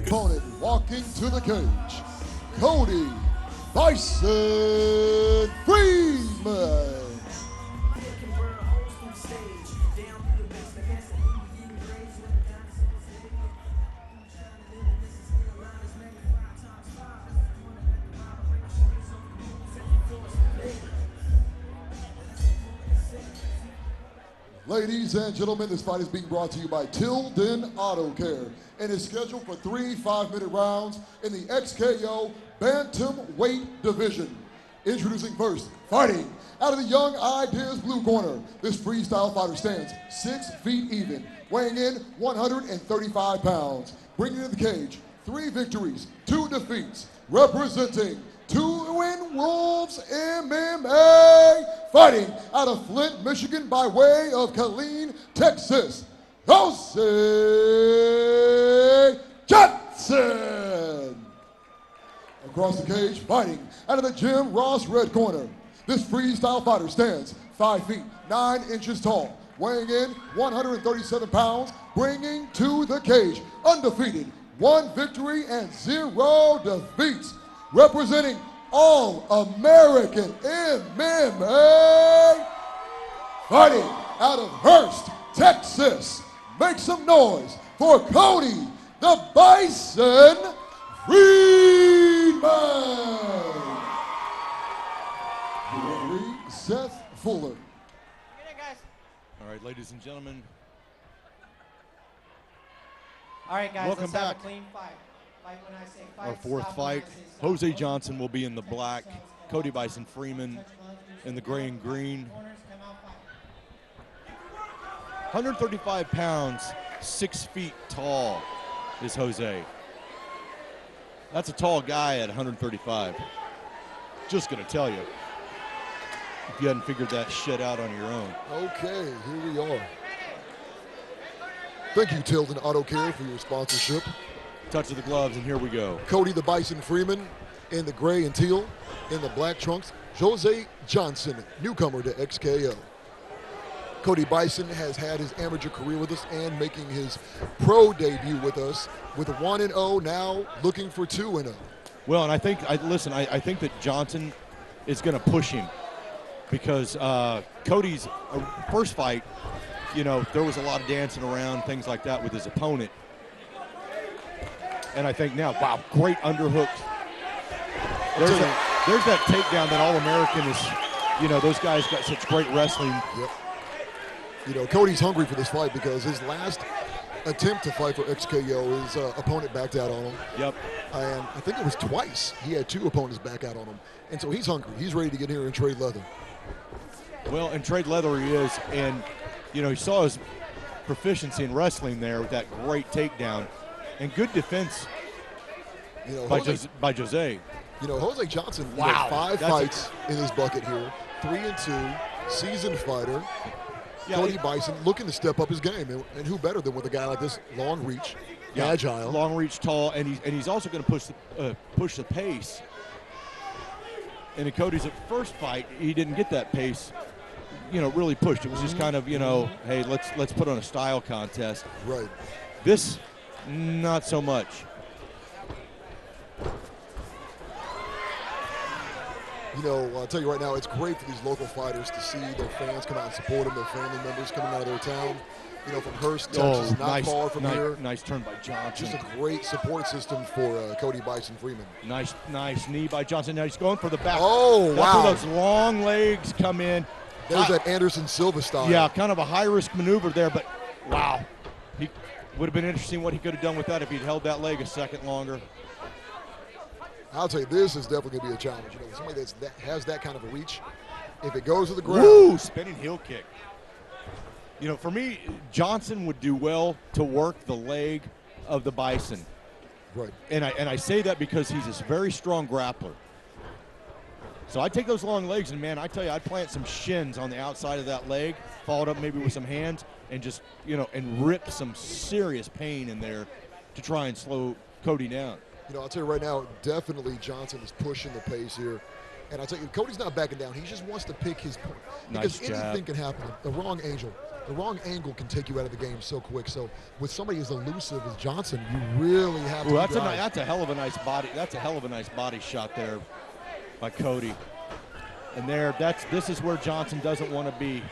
opponent walking to the cage, Cody Bison Freeman. Ladies and gentlemen, this fight is being brought to you by Tilden Auto Care and is scheduled for 3 5-minute rounds in the XKO Bantamweight division. Introducing first, fighting out of the Young Ideas blue corner. This freestyle fighter stands 6 feet even, weighing in 135 pounds. Bringing in the cage, 3 victories, 2 defeats, representing Twin Wolves MMA, fighting out of Flint, Michigan by way of Killeen, Texas, Jose Johnson. Across the cage, fighting out of the Jim Ross red corner. This freestyle fighter stands 5 feet, 9 inches tall, weighing in 137 pounds, bringing to the cage, undefeated, 1 victory and 0 defeats. Representing All-American MMA, fighting out of Hurst, Texas. Make some noise for Cody the Bison Freeman. The referee, Seth Fuller. All right, ladies and gentlemen. All right, guys, welcome let's back. have a clean fight. Fight when I say fight. Our 4th fight. Jose Johnson will be in the black. Cody Bison Freeman in the gray and green. 135 pounds, 6 feet tall is Jose. That's a tall guy at 135. Just gonna tell you, if you hadn't figured that shit out on your own. Okay, here we are. Thank you, Tilden Auto Care, for your sponsorship. Touch of the gloves, and here we go. Cody the Bison Freeman in the gray and teal. In the black trunks, Jose Johnson, newcomer to XKO. Cody Bison has had his amateur career with us and making his pro debut with us with a 1-0, now looking for 2-0. Well, and I think, I think that Johnson is going to push him because Cody's first fight, you know, there was a lot of dancing around, things like that with his opponent. And I think now, wow, great underhook. There's that takedown that All-American is, you know, those guys got such great wrestling. Yep. You know, Cody's hungry for this fight because his last attempt to fight for XKO, his opponent backed out on him. Yep. And I think it was twice. He had 2 opponents back out on him. And so he's hungry. He's ready to get here and trade leather. Well, and trade leather he is. And, you know, he saw his proficiency in wrestling there with that great takedown. And good defense, you know, by Jose. You know, Jose Johnson, wow. You know, 5 fights in his bucket here, 3-2, seasoned fighter. Yeah, Cody Bison looking to step up his game, and who better than with a guy like this, long reach, agile, long reach, tall, and he's also going to push the pace. And in Cody's first fight, he didn't get that pace, you know, really pushed. It was just kind of, you know, hey, let's put on a style contest. Right. This. Not so much. You know, I'll tell you right now, it's great for these local fighters to see their fans come out and support them, their family members coming out of their town. You know, from Hurst, Texas, not far from here. Nice turn by Johnson. Just a great support system for Cody Bison Freeman. Nice knee by Johnson. Now he's going for the back. Oh, that's wow. Where those long legs come in. There's that Anderson Silva style. Yeah, kind of a high-risk maneuver there, but wow. He would have been interesting what he could have done with that if he'd held that leg a second longer. I'll tell you, this is definitely going to be a challenge. You know, somebody that has that kind of a reach, if it goes to the ground. Woo, spinning heel kick. You know, for me, Johnson would do well to work the leg of the Bison. Right. And I say that because he's a very strong grappler. So I take those long legs, and man, I tell you, I'd plant some shins on the outside of that leg, followed up maybe with some hands, and just, you know, and rip some serious pain in there to try and slow Cody down. You know, I'll tell you right now, definitely Johnson is pushing the pace here. And I'll tell you, Cody's not backing down. He just wants to pick his point. Because anything can happen. The wrong angel. The wrong angle can take you out of the game so quick. So with somebody as elusive as Johnson, you really have to. That's a hell of a nice body. That's a hell of a nice body shot there by Cody. And this is where Johnson doesn't want to be.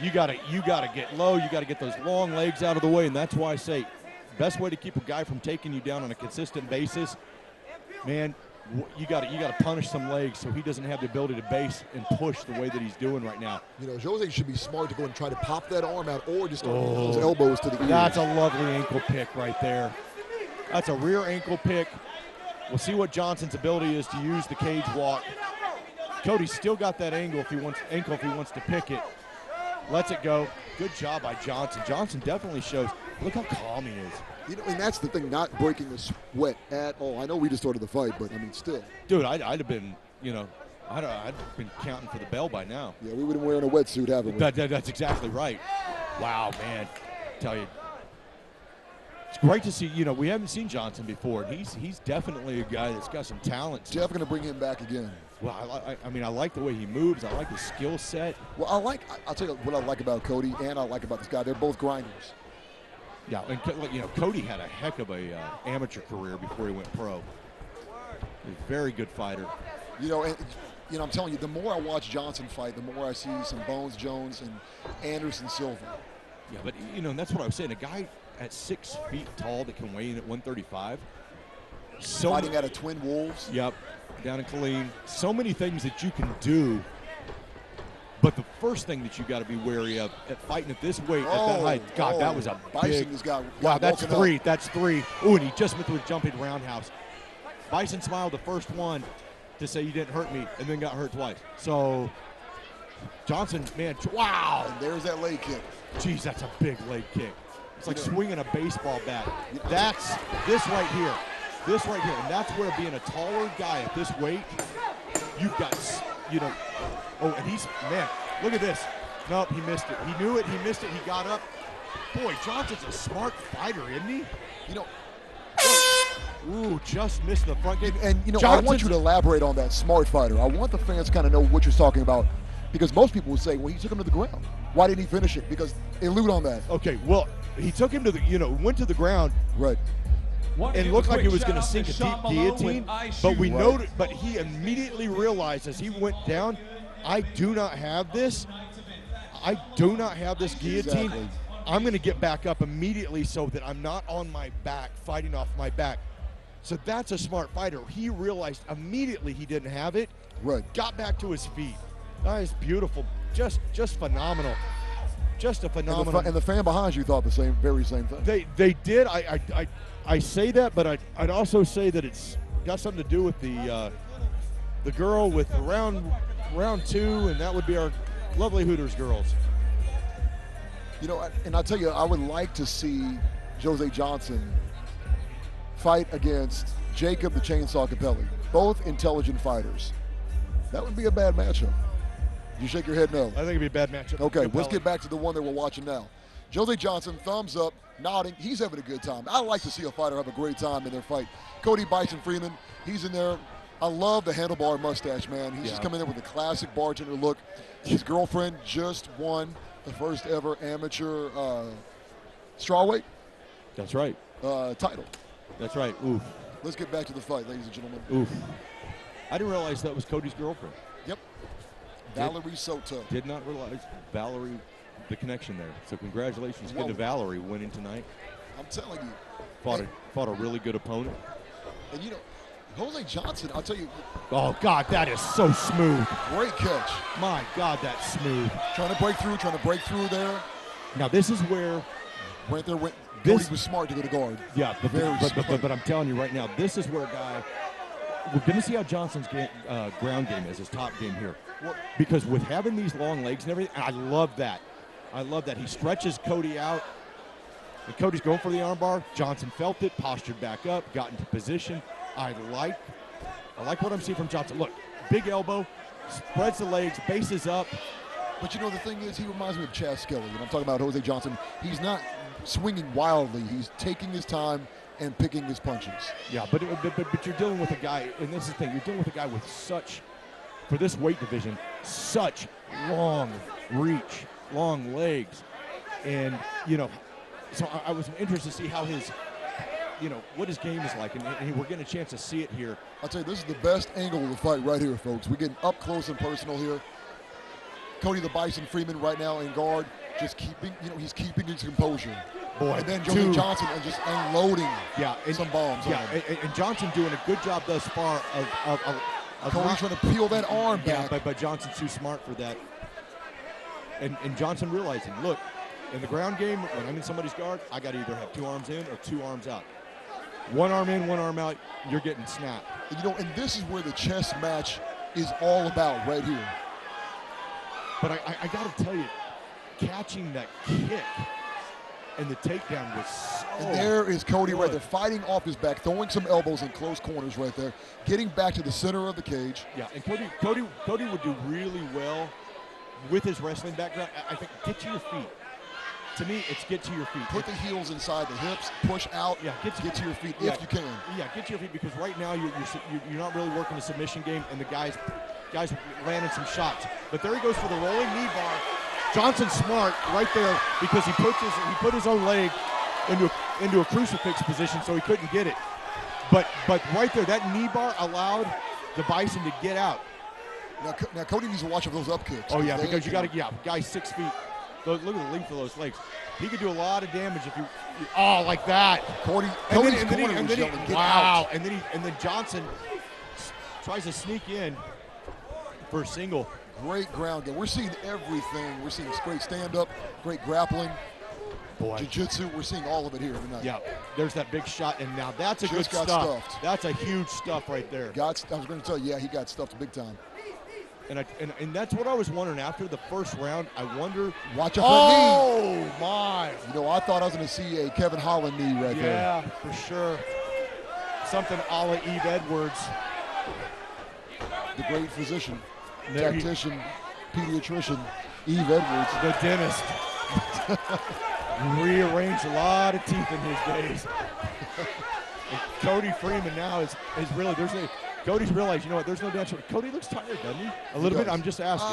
You gotta get low. You gotta get those long legs out of the way, and that's why I say, best way to keep a guy from taking you down on a consistent basis, man, you gotta punish some legs so he doesn't have the ability to base and push the way that he's doing right now. You know, Jose should be smart to go and try to pop that arm out or just start those elbows to the ears. That's a lovely ankle pick right there. That's a rear ankle pick. We'll see what Johnson's ability is to use the cage walk. Cody's still got that ankle if he wants to pick it. Lets it go. Good job by Johnson. Johnson definitely shows. Look how calm he is. You know, and that's the thing, not breaking a sweat at all. I know we just started the fight, but I mean, still. Dude, I'd have been, I'd been counting for the bell by now. Yeah, we would have been wearing a wetsuit, haven't we? That's exactly right. Wow, man. I tell you, it's great to see. We haven't seen Johnson before, and he's definitely a guy that's got some talent. Jeff going to bring him back again. Well, I like the way he moves. I like his skill set. Well, I'll tell you what I like about Cody and I like about this guy. They're both grinders. Yeah, and Cody had a heck of a amateur career before he went pro. He's a very good fighter. I'm telling you, the more I watch Johnson fight, the more I see some Bones Jones and Anderson Silva. Yeah, but and that's what I was saying. A guy at 6 feet tall that can weigh in at 135. Fighting out of Twin Wolves. Yep. Down in Killeen. So many things that you can do, but the first thing that you got to be wary of at fighting at this weight, at that height, God, that was a Bison big. Wow, that's three. Up. That's three. Ooh, and he just went to a jumping roundhouse. Bison smiled the first one to say you didn't hurt me, and then got hurt twice. So Johnson, man, wow. And there's that leg kick. Jeez, that's a big leg kick. It's like swinging a baseball bat. That's this right here. This right here, and that's where being a taller guy at this weight, you've got, oh, and man, look at this. Nope, he missed it. He knew it, he missed it, he got up. Boy, Johnson's a smart fighter, isn't he? Ooh, just missed the front gate. And I want you to elaborate on that smart fighter. I want the fans to kind of know what you're talking about, because most people would say, well, he took him to the ground. Why didn't he finish it? Because elude on that. Okay, well, he took him to the, went to the ground. Right. It looked like it was going to sink a deep guillotine, but he immediately realized as he went down, I do not have this. I do not have this guillotine. Exactly. I'm going to get back up immediately so that I'm not on my back, fighting off my back. So that's a smart fighter. He realized immediately he didn't have it. Right. Got back to his feet. That is beautiful. Just phenomenal. Just a phenomenal. And the fan behind you thought the very same thing. They did. I say that, but I'd also say that it's got something to do with the girl with round two, and that would be our lovely Hooters girls. And I'll tell you, I would like to see Jose Johnson fight against Jacob the Chainsaw Capelli, both intelligent fighters. That would be a bad matchup. You shake your head no. I think it'd be a bad matchup. Okay, let's get back to the one that we're watching now. Jose Johnson, thumbs up, nodding. He's having a good time. I like to see a fighter have a great time in their fight. Cody Bison Freeman, he's in there. I love the handlebar mustache, man. He's just coming in with a classic bartender look. His girlfriend just won the first ever amateur strawweight. That's right. Title. That's right. Oof. Let's get back to the fight, ladies and gentlemen. Oof. I didn't realize that was Cody's girlfriend. Yep. Valerie Soto. Did not realize Valerie, the connection there. So congratulations again to Valerie winning tonight. I'm telling you. Fought a really good opponent. And Jose Johnson, I'll tell you. Oh, God, that is so smooth. Great catch. My God, that's smooth. Trying to break through there. Now, this is where. Right there, Cody was smart to go to guard. Yeah, but I'm telling you right now, this is where a guy. We're going to see how Johnson's ground game is, his top game here. Because with having these long legs and everything, I love that. He stretches Cody out. And Cody's going for the armbar. Johnson felt it, postured back up, got into position. I like what I'm seeing from Johnson. Look, big elbow, spreads the legs, bases up. But the thing is, he reminds me of Chaz Skelly. And I'm talking about Jose Johnson. He's not swinging wildly. He's taking his time and picking his punches. Yeah, but you're dealing with a guy, and this is the thing, you're dealing with a guy with such, for this weight division, such long reach. long legs. And, you know, so I was interested to see how his, you know, what his game is like. And we're getting a chance to see it here. I'll tell you, this is the best angle of the fight right here, folks. We're getting up close and personal here. Cody the Bison Freeman right now in guard, just keeping, you know, he's keeping his composure. Boy, and then Jose Johnson and just unloading some bombs on him. And Johnson doing a good job thus far of Cody trying to peel that arm back. But Johnson's too smart for that. And Johnson realizing, look, in the ground game, when I'm in somebody's guard, I got to either have 2 arms in or 2 arms out. 1 arm in, 1 arm out, you're getting snapped. You know, and this is where the chess match is all about right here. But I got to tell you, catching that kick and the takedown was so And there is Cody good. right there, fighting off his back, throwing some elbows in close corners right there, getting back to the center of the cage. Yeah, and Cody would do really well with his wrestling background. I think get to your feet. To me, it's get to your feet. Put the heels inside the hips, push out, get to your feet if you can. Yeah, get to your feet, because right now you're not really working the submission game, and the guys landing some shots. But there he goes for the rolling knee bar. Johnson's smart right there, because he put his own leg into a crucifix position, so he couldn't get it. But right there, that knee bar allowed the Bison to get out. Now Cody needs to watch for those up kicks. Oh yeah, because you got to guy's 6 feet. Look at the length of those legs. He could do a lot of damage if you like that. Cody's corner was yelling, get wow. out. And then Johnson tries to sneak in for a single. Great ground game. We're seeing everything. We're seeing great stand-up, great grappling, jiu-jitsu. We're seeing all of it here tonight. Yeah, there's that big shot, and now that's a good got stuff. stuffed. That's a huge stuff right there. I was going to tell you, yeah, he got stuffed big time. And that's what I was wondering after the first round. I wonder. Watch out for the knee. Oh my! You know, I thought I was going to see a Kevin Holland knee right there. Yeah, for sure. Something a la Eve Edwards. The great physician, tactician, pediatrician, Eve Edwards. The dentist. Rearranged a lot of teeth in his days. And Cody Freeman now is really, Cody's realized, you know what, there's no dance. Cody looks tired, doesn't he? A little bit? I'm just asking.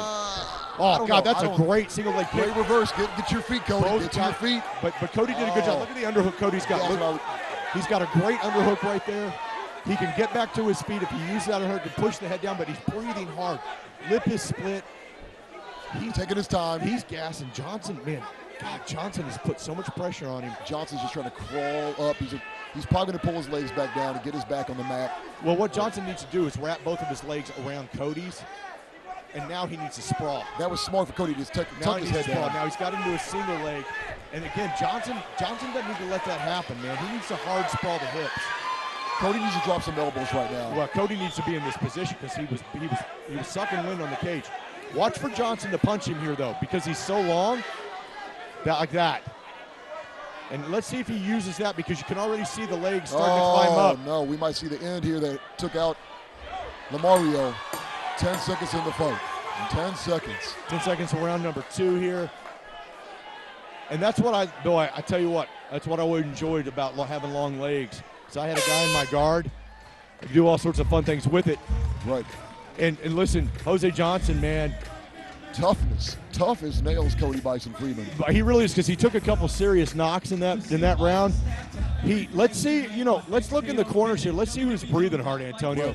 Oh, God, that's a great single leg kick. Great reverse. Get your feet, Cody. Get to your feet. But Cody did a good job. Look at the underhook Cody's got. He's got a great underhook right there. He can get back to his feet if he uses that underhook to push the head down, but he's breathing hard. Lip is split. He's taking his time. He's gassing. Johnson, man, God, Johnson has put so much pressure on him. Johnson's just trying to crawl up. He's probably going to pull his legs back down and get his back on the mat. Well, what Johnson needs to do is wrap both of his legs around Cody's, and now he needs to sprawl. That was smart for Cody to tuck his head down. Now he's got him to a single leg. And again, Johnson doesn't need to let that happen, man. He needs to hard sprawl the hips. Cody needs to drop some elbows right now. Well, Cody needs to be in this position because he was sucking wind on the cage. Watch for Johnson to punch him here, though, because he's so long, like that. And let's see if he uses that, because you can already see the legs starting to climb up. No, we might see the end here that took out Lamario. 10 seconds in the fight. 10 seconds. 10 seconds for round number 2 here. And that's what I tell you what, that's what I enjoyed about having long legs. So I had a guy in my guard. I could do all sorts of fun things with it. Right. And listen, Jose Johnson, man. Toughness. Tough as nails, Cody Bison Freeman. He really is, because he took a couple serious knocks in that round. Let's see, let's look in the corners here. Let's see who's breathing hard, Antonio.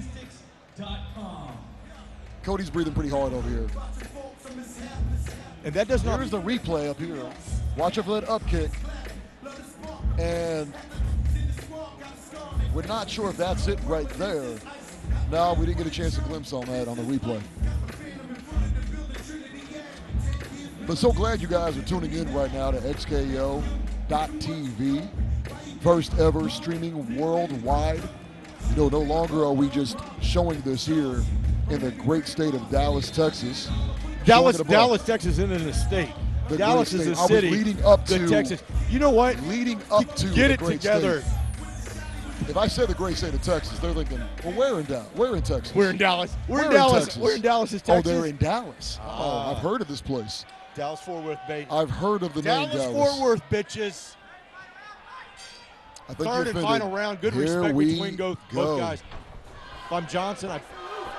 Cody's breathing pretty hard over here. And that does not. Here's the replay up here. Watch out for that up kick. And we're not sure if that's it right there. No, we didn't get a chance to glimpse on that on the replay. But so glad you guys are tuning in right now to XKO.TV. First ever streaming worldwide. No longer are we just showing this here in the great state of Dallas, Texas. Dallas, Texas isn't an estate. Dallas is a city. I was leading up to Texas. You know what? Leading up to get the it great together. State. If I said the great state of Texas, they're thinking, well, where in Dallas? We're in Texas. We're in Dallas. We're in Dallas. Texas. We're in Dallas, Texas. Oh, they're in Dallas. Oh, I've heard of this place. Dallas-Fort Worth, baby. I've heard of the name Dallas. Dallas-Fort Worth, bitches. I think Third and final round. Good respect between both guys. If I'm Johnson, I'm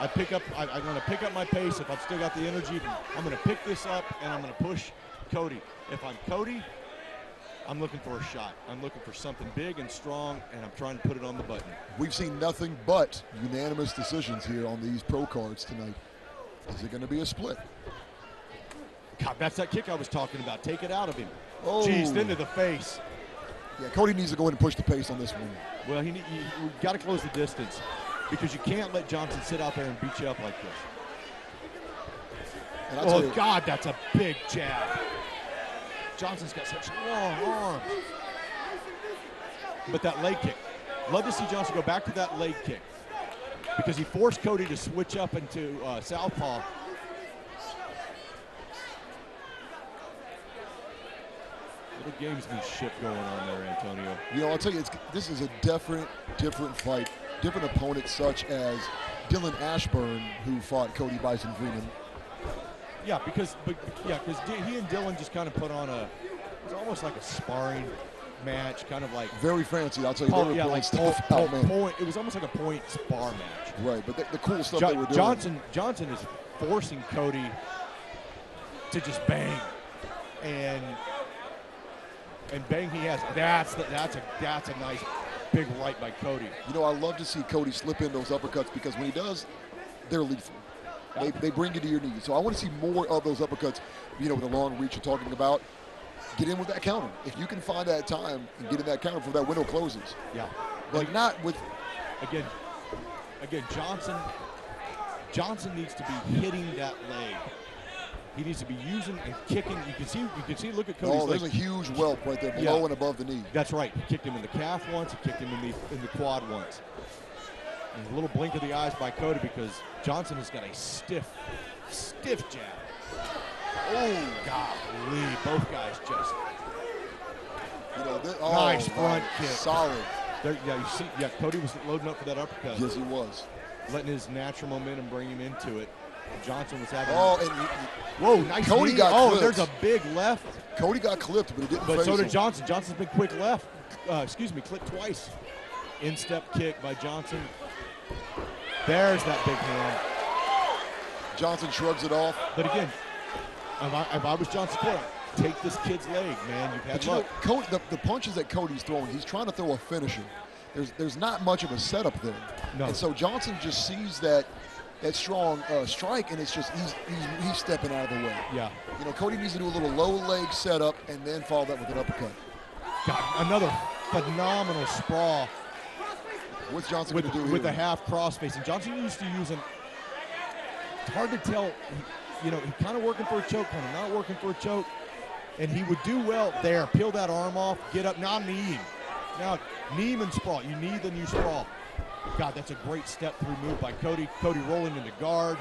going to pick up my pace. If I've still got the energy, I'm going to pick this up, and I'm going to push Cody. If I'm Cody, I'm looking for a shot. I'm looking for something big and strong, and I'm trying to put it on the button. We've seen nothing but unanimous decisions here on these pro cards tonight. Is it going to be a split? God, that's that kick I was talking about. Take it out of him. Oh. Jeez, into the face. Yeah, Cody needs to go ahead and push the pace on this one. Well, we've got to close the distance because you can't let Johnson sit out there and beat you up like this. And I'll tell you, God, that's a big jab. Johnson's got such long arms. But that leg kick. Love to see Johnson go back to that leg kick because he forced Cody to switch up into southpaw. Little gamesmanship going on there, Antonio. You know, I'll tell you, this is a different fight. Different opponents such as Dylan Ashburn, who fought Cody Bison Freeman. Yeah, because he and Dylan just kind of put on it's almost like a sparring match, kind of like very fancy. I'll tell you, they were pulling stuff out, man. It was almost like a point spar match. Right, but the cool stuff they were doing. Johnson is forcing Cody to just bang, and bang he has. That's a nice big right by Cody. You know, I love to see Cody slip in those uppercuts because when he does, they're lethal. They bring you to your knees. So I want to see more of those uppercuts, you know, with the long reach you're talking about. Get in with that counter. If you can find that time and get in that counter before that window closes. Yeah. But not with... Again, Johnson needs to be hitting that leg. He needs to be using and kicking. You can see. Look at Cody's leg. There's a huge whelp right there below and above the knee. That's right. He kicked him in the calf once. He kicked him in the quad once. And a little blink of the eyes by Cody because Johnson has got a stiff jab. Oh, golly. Both guys just. You know, nice front kick. Solid. There, you see, Cody was loading up for that uppercut. Yes, he was. Letting his natural momentum bring him into it. Johnson was having. Whoa, nice Cody knee. got clipped. There's a big left. Cody got clipped, but it didn't But phase so did him. Johnson. Johnson's been quick left. Clipped twice. Instep kick by Johnson. There's that big hand. Johnson shrugs it off. But again, if I was Johnson, take this kid's leg, man. You've had luck. You know, the punches that Cody's throwing, he's trying to throw a finisher. There's not much of a setup there. No. And so Johnson just sees that strong strike, and it's just he's stepping out of the way. Yeah. You know, Cody needs to do a little low leg setup and then follow that with an uppercut. God, another phenomenal sprawl. What's Johnson going to do here? With a half crossface. And Johnson used to use it's hard to tell. He's kind of working for a choke, kind of not working for a choke. And he would do well there. Peel that arm off, get up, now knee him. Now knee him and sprawl. You knee, then you sprawl. God, that's a great step through move by Cody. Cody rolling into guard.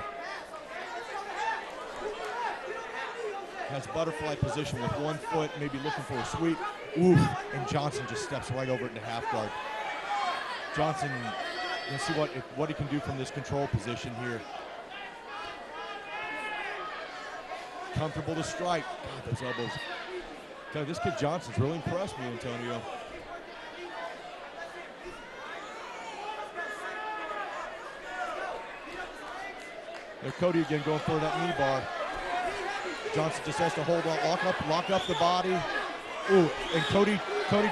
Has butterfly position with one foot, maybe looking for a sweep. Oof, and Johnson just steps right over it into half guard. Johnson, let's see what he can do from this control position here. Comfortable to strike. God, those elbows. God, this kid Johnson's really impressed me, Antonio. There's Cody again going for that knee bar. Johnson just has to hold on, lock up the body. Ooh, and Cody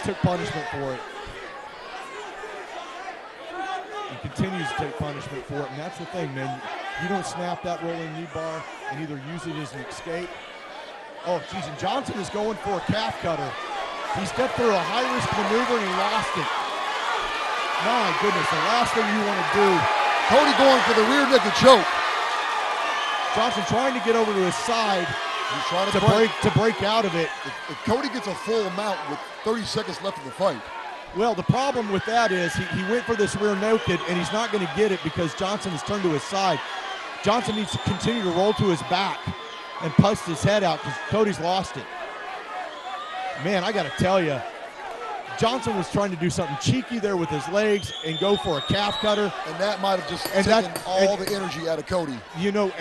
took punishment for it. He continues to take punishment for it, and that's the thing, man. You don't snap that rolling knee bar and either use it as an escape. Oh, geez, and Johnson is going for a calf cutter. He stepped through a high-risk maneuver and he lost it. My goodness, the last thing you want to do. Cody going for the rear naked choke. Johnson trying to get over to his side. He's trying to break out of it. If Cody gets a full mount with 30 seconds left in the fight. Well, the problem with that is he went for this rear naked, and he's not going to get it because Johnson has turned to his side. Johnson needs to continue to roll to his back and bust his head out because Cody's lost it. Man, I got to tell you, Johnson was trying to do something cheeky there with his legs and go for a calf cutter. And that might have just taken all the energy out of Cody. You know,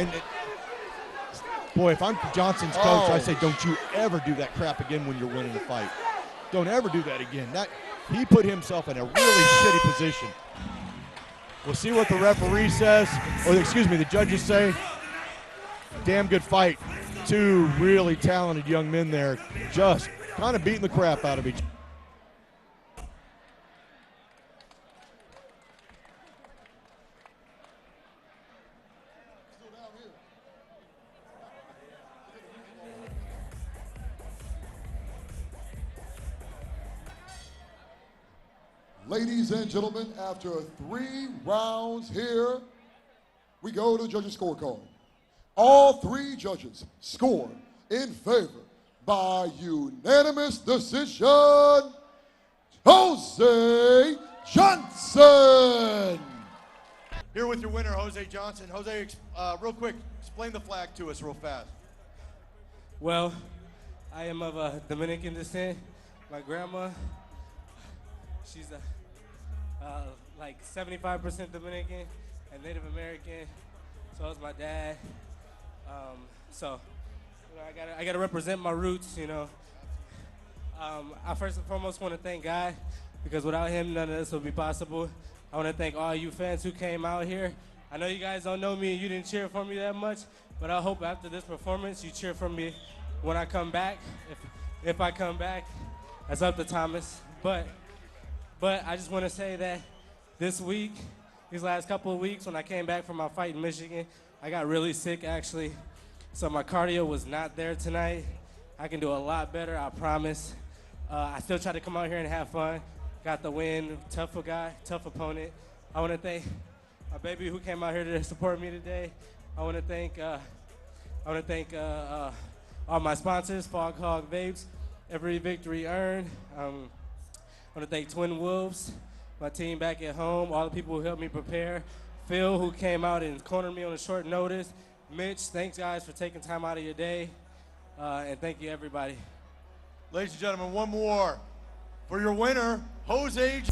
boy, if I'm Johnson's coach, I say don't you ever do that crap again when you're winning a fight. Don't ever do that again. He put himself in a really shitty position. We'll see what the referee says, or excuse me, the judges say. Damn good fight. two really talented young men there, just kind of beating the crap out of each other. Ladies and gentlemen, after 3 rounds here, we go to the judges' scorecard. All 3 judges scored in favor by unanimous decision, Jose Johnson. Here with your winner, Jose Johnson. Jose, real quick, explain the flag to us real fast. Well, I am of Dominican descent. My grandma, she's like 75% Dominican and Native American. So is my dad. So you know, I gotta represent my roots. You know. I first and foremost want to thank God, because without him, none of this would be possible. I want to thank all you fans who came out here. I know you guys don't know me and you didn't cheer for me that much, but I hope after this performance you cheer for me when I come back. If I come back, that's up to Thomas. But I just want to say that this week, these last couple of weeks, when I came back from my fight in Michigan, I got really sick actually. So my cardio was not there tonight. I can do a lot better, I promise. I still try to come out here and have fun. Got the win, tough guy, tough opponent. I want to thank my baby who came out here to support me today. I want to thank all my sponsors, Fog Hog Vapes, Every Victory Earned. I want to thank Twin Wolves, my team back at home, all the people who helped me prepare. Phil, who came out and cornered me on a short notice. Mitch, thanks guys for taking time out of your day. And thank you everybody. Ladies and gentlemen, one more. For your winner, Jose